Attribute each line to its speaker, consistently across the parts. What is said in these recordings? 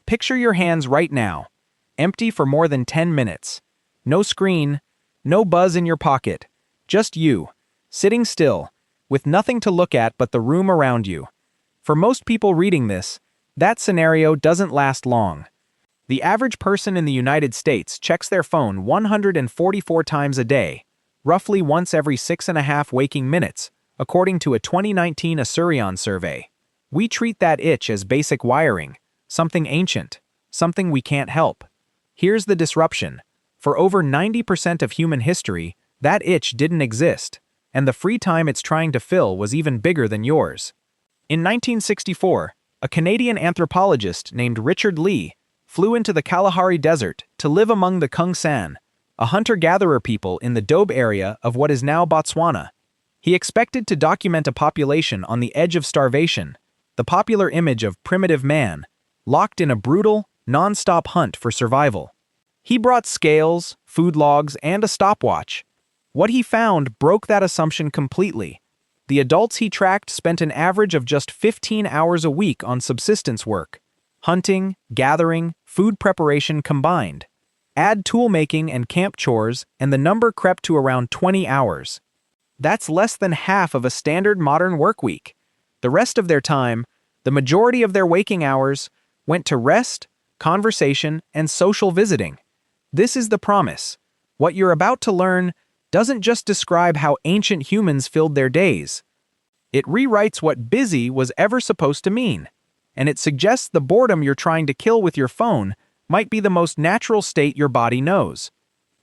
Speaker 1: Picture your hands right now, empty for more than 10 minutes. No screen, no buzz in your pocket, just you, sitting still, with nothing to look at but the room around you. For most people reading this, that scenario doesn't last long. The average person in the United States checks their phone 144 times a day, roughly once every 6.5 waking minutes, according to a 2019 Asurion survey. We treat that itch as basic wiring, something ancient, something we can't help. Here's the disruption. For over 90% of human history, that itch didn't exist, and the free time it's trying to fill was even bigger than yours. In 1964, a Canadian anthropologist named Richard Lee flew into the Kalahari Desert to live among the Kung San, a hunter-gatherer people in the Dobe area of what is now Botswana. He expected to document a population on the edge of starvation, the popular image of primitive man, locked in a brutal, non-stop hunt for survival. He brought scales, food logs, and a stopwatch. What he found broke that assumption completely. The adults he tracked spent an average of just 15 hours a week on subsistence work. Hunting, gathering, food preparation combined. Add tool-making and camp chores, and the number crept to around 20 hours. That's less than half of a standard modern work week. The rest of their time, the majority of their waking hours, went to rest, conversation, and social visiting. This is the promise. What you're about to learn doesn't just describe how ancient humans filled their days. It rewrites what busy was ever supposed to mean, and it suggests the boredom you're trying to kill with your phone might be the most natural state your body knows.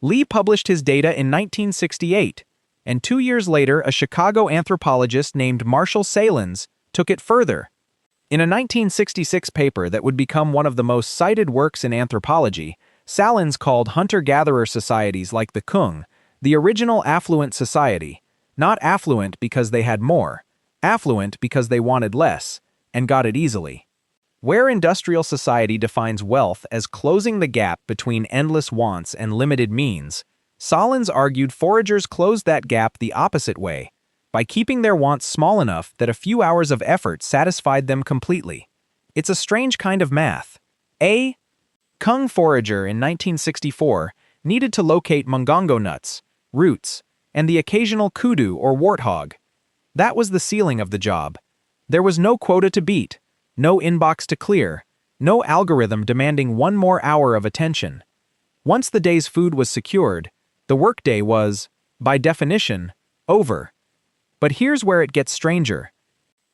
Speaker 1: Lee published his data in 1968, and 2 years later a Chicago anthropologist named Marshall Sahlins took it further. In a 1966 paper that would become one of the most cited works in anthropology, Sahlins called hunter-gatherer societies like the Kung the original affluent society, not affluent because they had more, affluent because they wanted less, and got it easily. Where industrial society defines wealth as closing the gap between endless wants and limited means, Sahlins argued foragers closed that gap the opposite way, by keeping their wants small enough that a few hours of effort satisfied them completely. It's a strange kind of math. A Kung forager in 1964 needed to locate mungongo nuts, roots, and the occasional kudu or warthog. That was the ceiling of the job. There was no quota to beat, no inbox to clear, no algorithm demanding one more hour of attention. Once the day's food was secured, the workday was, by definition, over. But here's where it gets stranger.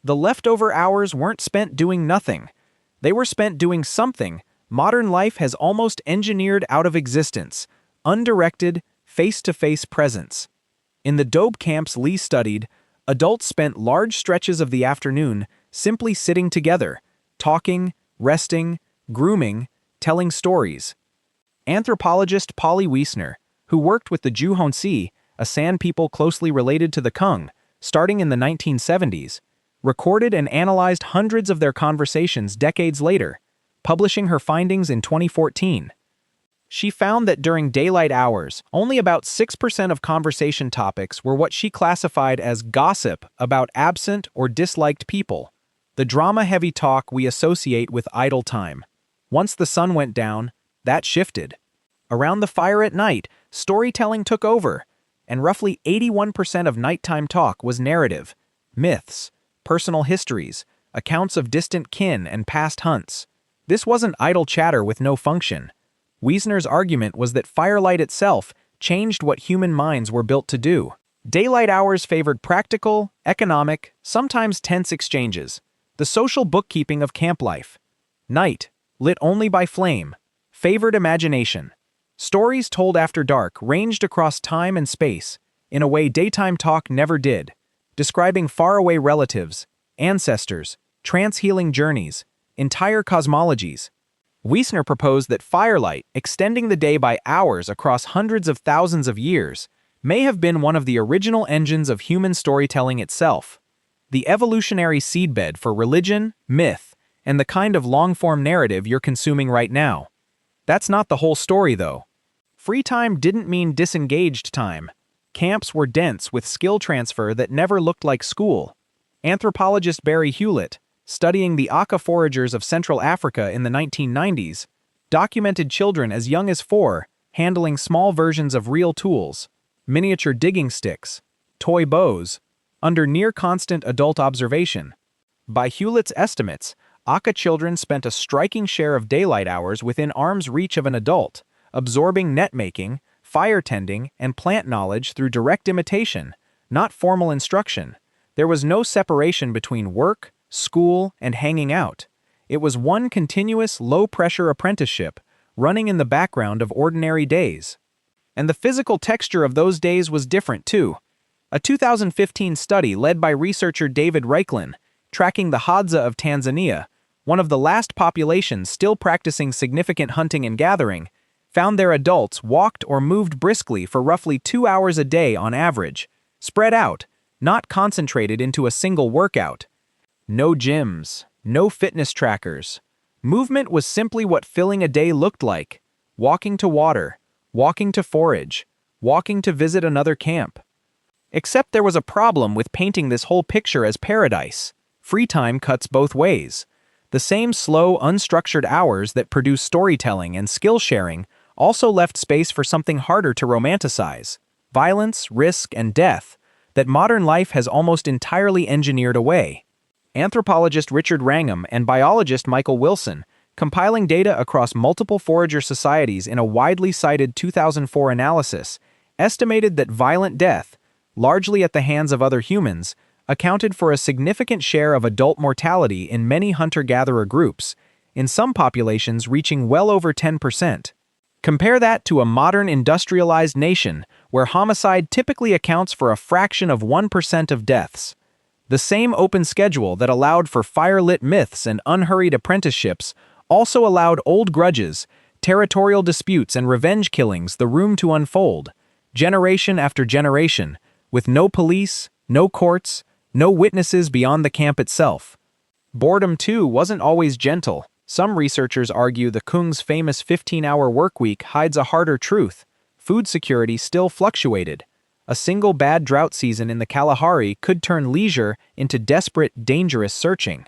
Speaker 1: The leftover hours weren't spent doing nothing. They were spent doing something modern life has almost engineered out of existence: undirected, face-to-face presence. In the Dobe camps Lee studied, adults spent large stretches of the afternoon simply sitting together, talking, resting, grooming, telling stories. Anthropologist Polly Wiessner, who worked with the hoansi, a San people closely related to the Kung, starting in the 1970s, recorded and analyzed hundreds of their conversations decades later, publishing her findings in 2014. She found that during daylight hours, only about 6% of conversation topics were what she classified as gossip about absent or disliked people, the drama-heavy talk we associate with idle time. Once the sun went down, that shifted. Around the fire at night, storytelling took over, and roughly 81% of nighttime talk was narrative, myths, personal histories, accounts of distant kin and past hunts. This wasn't idle chatter with no function. Wiessner's argument was that firelight itself changed what human minds were built to do. Daylight hours favored practical, economic, sometimes tense exchanges, the social bookkeeping of camp life. Night, lit only by flame, favored imagination. Stories told after dark ranged across time and space in a way daytime talk never did, describing faraway relatives, ancestors, trance-healing journeys, entire cosmologies. Wiessner proposed that firelight, extending the day by hours across hundreds of thousands of years, may have been one of the original engines of human storytelling itself, the evolutionary seedbed for religion, myth, and the kind of long-form narrative you're consuming right now. That's not the whole story, though. Free time didn't mean disengaged time. Camps were dense with skill transfer that never looked like school. Anthropologist Barry Hewlett, studying the Aka foragers of Central Africa in the 1990s, documented children as young as 4 handling small versions of real tools, miniature digging sticks, toy bows, under near-constant adult observation. By Hewlett's estimates, Aka children spent a striking share of daylight hours within arm's reach of an adult, absorbing net-making, fire-tending, and plant knowledge through direct imitation, not formal instruction. There was no separation between work, school, and hanging out. It was one continuous, low-pressure apprenticeship, running in the background of ordinary days. And the physical texture of those days was different, too. A 2015 study led by researcher David Reiklin, tracking the Hadza of Tanzania, one of the last populations still practicing significant hunting and gathering, found their adults walked or moved briskly for roughly 2 hours a day on average, spread out, not concentrated into a single workout. No gyms, no fitness trackers. Movement was simply what filling a day looked like: walking to water, walking to forage, walking to visit another camp. Except there was a problem with painting this whole picture as paradise. Free time cuts both ways. The same slow, unstructured hours that produce storytelling and skill sharing also left space for something harder to romanticize: violence, risk, and death that modern life has almost entirely engineered away. Anthropologist Richard Wrangham and biologist Michael Wilson, compiling data across multiple forager societies in a widely cited 2004 analysis, estimated that violent death, largely at the hands of other humans, accounted for a significant share of adult mortality in many hunter-gatherer groups, in some populations reaching well over 10%. Compare that to a modern industrialized nation where homicide typically accounts for a fraction of 1% of deaths. The same open schedule that allowed for fire-lit myths and unhurried apprenticeships also allowed old grudges, territorial disputes, and revenge killings the room to unfold, generation after generation, with no police, no courts, no witnesses beyond the camp itself. Boredom, too, wasn't always gentle. Some researchers argue the Kung's famous 15-hour workweek hides a harder truth. Food security still fluctuated. A single bad drought season in the Kalahari could turn leisure into desperate, dangerous searching.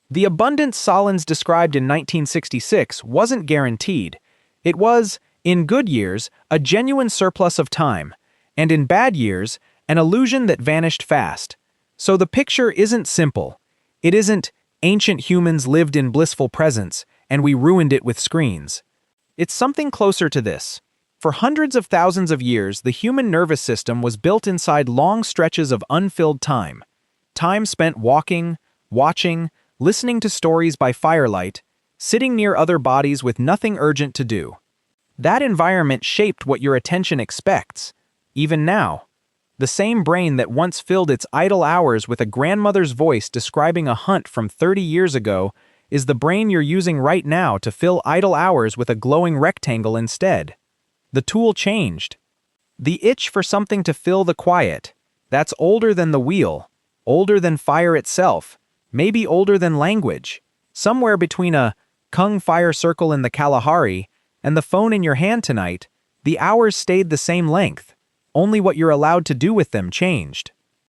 Speaker 1: The abundance Sahlins described in 1966 wasn't guaranteed. It was, in good years, a genuine surplus of time, and in bad years, an illusion that vanished fast. So the picture isn't simple. It isn't ancient humans lived in blissful presence, and we ruined it with screens. It's something closer to this. For hundreds of thousands of years, the human nervous system was built inside long stretches of unfilled time. Time spent walking, watching, listening to stories by firelight, sitting near other bodies with nothing urgent to do. That environment shaped what your attention expects. Even now, the same brain that once filled its idle hours with a grandmother's voice describing a hunt from 30 years ago is the brain you're using right now to fill idle hours with a glowing rectangle instead. The tool changed. The itch for something to fill the quiet, that's older than the wheel, older than fire itself, maybe older than language. Somewhere between a Kung fire circle in the Kalahari and the phone in your hand tonight, the hours stayed the same length. Only what you're allowed to do with them changed.